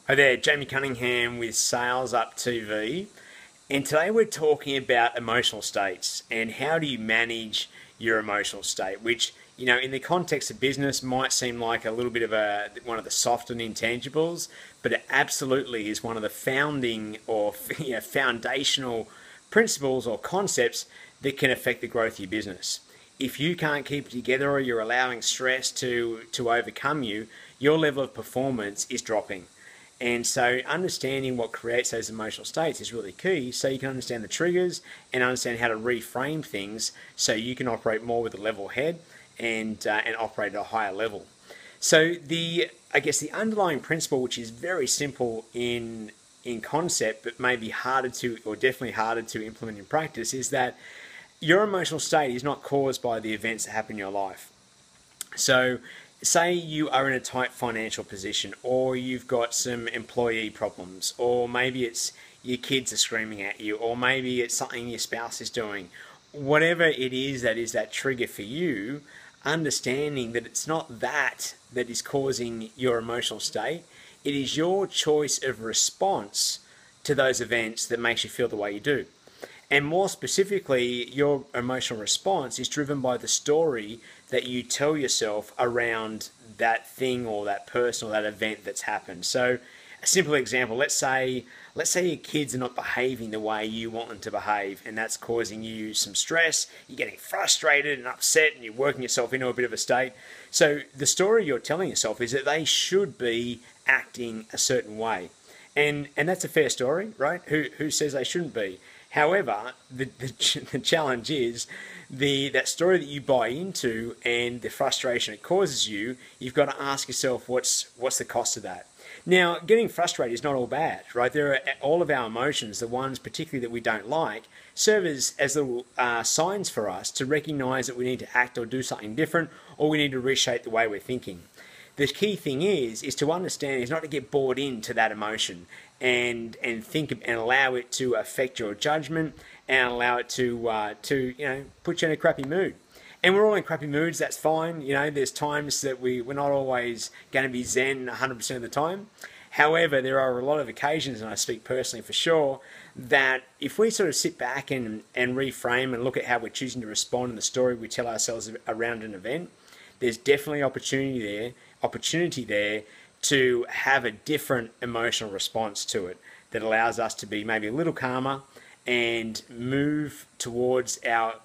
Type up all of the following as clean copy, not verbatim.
Hi there, Jamie Cunningham with SalesUp TV, and today we're talking about emotional states and how do you manage your emotional state, which, in the context of business might seem like a little bit of one of the softer intangibles, but it absolutely is one of the founding or foundational principles or concepts that can affect the growth of your business. If you can't keep it together or you're allowing stress to overcome you, your level of performance is dropping. And so understanding what creates those emotional states is really key, so you can understand the triggers and understand how to reframe things so you can operate more with a level head and operate at a higher level. So I guess the underlying principle, which is very simple in concept but maybe harder to, or definitely harder to implement in practice, is that your emotional state is not caused by the events that happen in your life. So say you are in a tight financial position, or you've got some employee problems, or maybe it's your kids are screaming at you, or maybe it's something your spouse is doing. Whatever it is that is that trigger for you, understanding that it's not that is causing your emotional state. It is your choice of response to those events that makes you feel the way you do. And more specifically, your emotional response is driven by the story that you tell yourself around that thing or that person or that event that's happened. So a simple example, let's say your kids are not behaving the way you want them to behave, and that's causing you some stress. You're getting frustrated and upset, and you're working yourself into a bit of a state. So the story you're telling yourself is that they should be acting a certain way. And that's a fair story, right? Who says they shouldn't be? However, the challenge is that story that you buy into and the frustration it causes you, you've got to ask yourself what's the cost of that. Now, getting frustrated is not all bad, right? There are all of our emotions, the ones particularly that we don't like, serve as little signs for us to recognize that we need to act or do something different, or we need to reshape the way we're thinking. The key thing is to understand, is not to get bored into that emotion and think and allow it to affect your judgment and allow it to put you in a crappy mood. And we're all in crappy moods, that's fine. There's times that we're not always going to be zen 100% of the time. However, there are a lot of occasions, and I speak personally for sure, that if we sort of sit back and reframe and look at how we're choosing to respond in the story we tell ourselves around an event, there's definitely opportunity there to have a different emotional response to it that allows us to be maybe a little calmer and move towards our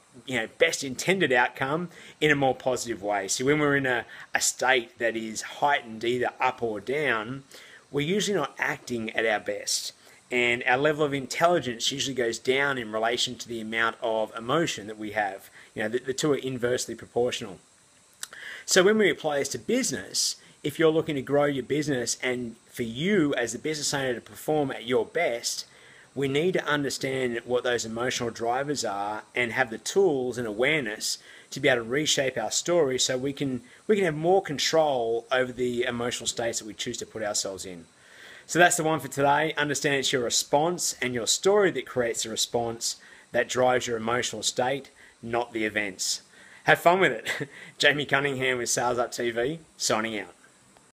best intended outcome in a more positive way. So when we're in a state that is heightened either up or down, we're usually not acting at our best. And our level of intelligence usually goes down in relation to the amount of emotion that we have. The two are inversely proportional. So when we apply this to business, if you're looking to grow your business and for you as a business owner to perform at your best, we need to understand what those emotional drivers are and have the tools and awareness to be able to reshape our story so we can have more control over the emotional states that we choose to put ourselves in. So that's the one for today. Understand it's your response and your story that creates the response that drives your emotional state, not the events. Have fun with it. Jamie Cunningham with SalesUp TV, signing out.